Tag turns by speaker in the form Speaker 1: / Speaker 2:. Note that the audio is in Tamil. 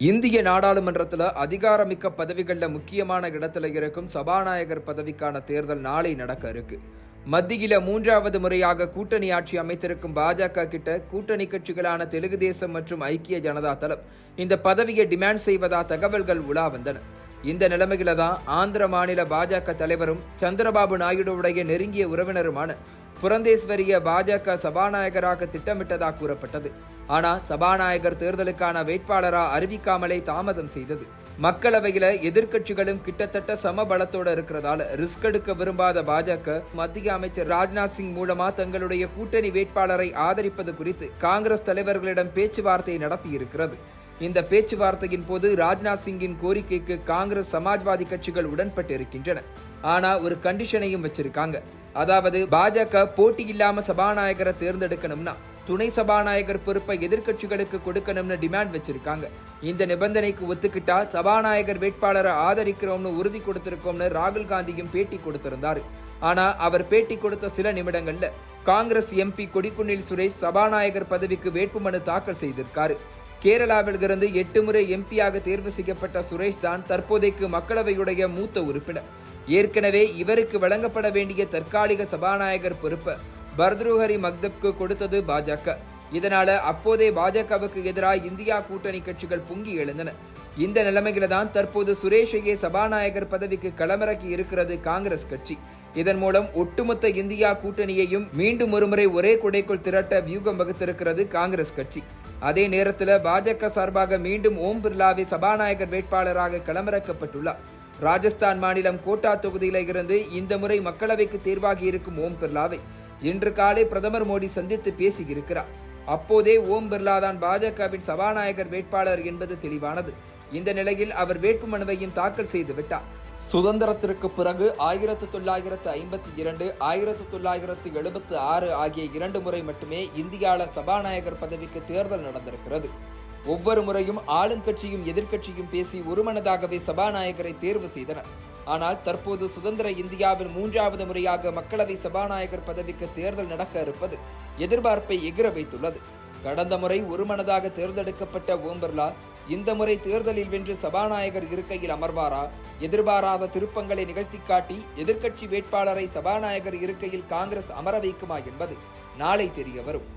Speaker 1: இந்திய நாடாளுமன்றத்தில் அதிகாரமிக்க பதவிகளில் முக்கியமான இடத்துல இருக்கும் சபாநாயகர் பதவிக்கான தேர்தல் நாளை நடக்க இருக்கு. மத்தியில 3வது முறையாக கூட்டணி ஆட்சி அமைத்திருக்கும் பாஜக கிட்ட கூட்டணி கட்சிகளான தெலுங்கு தேசம் மற்றும் ஐக்கிய ஜனதா தளம் இந்த பதவியை டிமாண்ட் செய்வதா தகவல்கள் உலா வந்தன. இந்த நிலைமையில தான் ஆந்திர மாநில பாஜக தலைவரும் சந்திரபாபு நாயுடுவுடைய நெருங்கிய உறவினருமான புரந்தேஸ்வரிய பாஜக சபாநாயகராக திட்டமிட்டதாக கூறப்பட்டது. ஆனா சபாநாயகர் தேர்தலுக்கான வேட்பாளரா அறிவிக்காமலே தாமதம் செய்தது. மக்களவையில எதிர்க்கட்சிகளும் கிட்டத்தட்ட சம பலத்தோட இருக்கிறதால ரிஸ்க் எடுக்க விரும்பாத பாஜக மத்திய அமைச்சர் ராஜ்நாத் சிங் மூலமா தங்களுடைய கூட்டணி வேட்பாளரை ஆதரிப்பது குறித்து காங்கிரஸ் தலைவர்களிடம் பேச்சுவார்த்தை நடத்தி இருக்கிறது. இந்த பேச்சுவார்த்தையின் போது ராஜ்நாத் சிங்கின் கோரிக்கைக்கு காங்கிரஸ் சமாஜ்வாதி கட்சிகள் உடன்பட்டு இருக்கின்றன. ஆனா ஒரு கண்டிஷனையும் வச்சிருக்காங்க. அதாவது பாஜக போட்டி இல்லாம சபாநாயகரை தேர்ந்தெடுக்கணும்னா துணை சபாநாயகர் பொறுப்பை எதிர்க்கட்சிகளுக்கு கொடுக்கணும்னு டிமாண்ட் வச்சிருக்காங்க. இந்த நிபந்தனைக்கு ஒத்துக்கிட்டா சபாநாயகர் வேட்பாளரை ஆதரிக்கிறோம்னு உறுதி கொடுத்திருக்கோம்னு ராகுல் காந்தியும் பேட்டி கொடுத்திருந்தாரு. ஆனா அவர் பேட்டி கொடுத்த சில நிமிடங்கள்ல காங்கிரஸ் எம்பி கொடிக்குன்னில் சுரேஷ் சபாநாயகர் பதவிக்கு வேட்புமனு தாக்கல் செய்திருக்காரு. கேரளாவில் இருந்து 8 முறை எம்பியாக தேர்வு செய்யப்பட்ட சுரேஷ் தான் தற்போதைக்கு மக்களவையுடைய மூத்த உறுப்பினர். ஏற்கனவே இவருக்கு வழங்கப்பட வேண்டிய தற்காலிக சபாநாயகர் பொறுப்பை பர்த்ருஹரி மக்தப்க்கு கொடுத்தது பாஜக. இதனால அப்போதே பாஜகவுக்கு எதிராக இந்தியா கூட்டணி கட்சிகள் பொங்கி எழுந்தன. இந்த நிலைமையில தான் தற்போது சுரேஷையே சபாநாயகர் பதவிக்கு களமிறக்கி இருக்கிறது காங்கிரஸ் கட்சி. இதன் மூலம் ஒட்டுமொத்த இந்தியா கூட்டணியையும் மீண்டும் ஒருமுறை ஒரே குடைக்குள் திரட்ட வியூகம் வகுத்திருக்கிறது காங்கிரஸ் கட்சி. அதே நேரத்தில் பாஜக சார்பாக மீண்டும் ஓம் பிர்லாவை சபாநாயகர் வேட்பாளராக களமிறக்கப்பட்டுள்ளார். ராஜஸ்தான் மாநிலம் கோட்டா தொகுதியில இருந்து இந்த முறை மக்களவைக்கு தேர்வாகி இருக்கும் ஓம் பிர்லாவை இன்று காலை பிரதமர் மோடி சந்தித்து பேசியிருக்கிறார். அப்போதே ஓம் பிர்லா தான் பாஜகவின் சபாநாயகர் வேட்பாளர் என்பது தெளிவானது. இந்த நிலையில் அவர் வேட்புமனுவையும் தாக்கல் செய்து விட்டார். சுதந்திரத்திற்கு பிறகு 1952, 1976 ஆகிய 2 முறை மட்டுமே இந்தியாவில் சபாநாயகர் பதவிக்கு தேர்தல் நடந்திருக்கிறது. ஒவ்வொரு முறையும் ஆளும் கட்சியும் எதிர்க்கட்சியும் பேசி ஒருமனதாகவே சபாநாயகரை தேர்வு செய்தனர். ஆனால் தற்போது சுதந்திர இந்தியாவின் 3வது முறையாக மக்களவை சபாநாயகர் பதவிக்கு தேர்தல் நடக்க இருப்பது எதிர்பார்ப்பை எகிர வைத்துள்ளது. கடந்த முறை ஒருமனதாக தேர்ந்தெடுக்கப்பட்ட ஓம் பிர்லா இந்த முறை தேர்தலில் வென்று சபாநாயகர் இருக்கையில் அமர்வாரா? எதிர்பாராத திருப்பங்களை நிகழ்த்தி காட்டி எதிர்க்கட்சி வேட்பாளரை சபாநாயகர் இருக்கையில் காங்கிரஸ் அமர வைக்குமா என்பது நாளை தெரிய வரும்.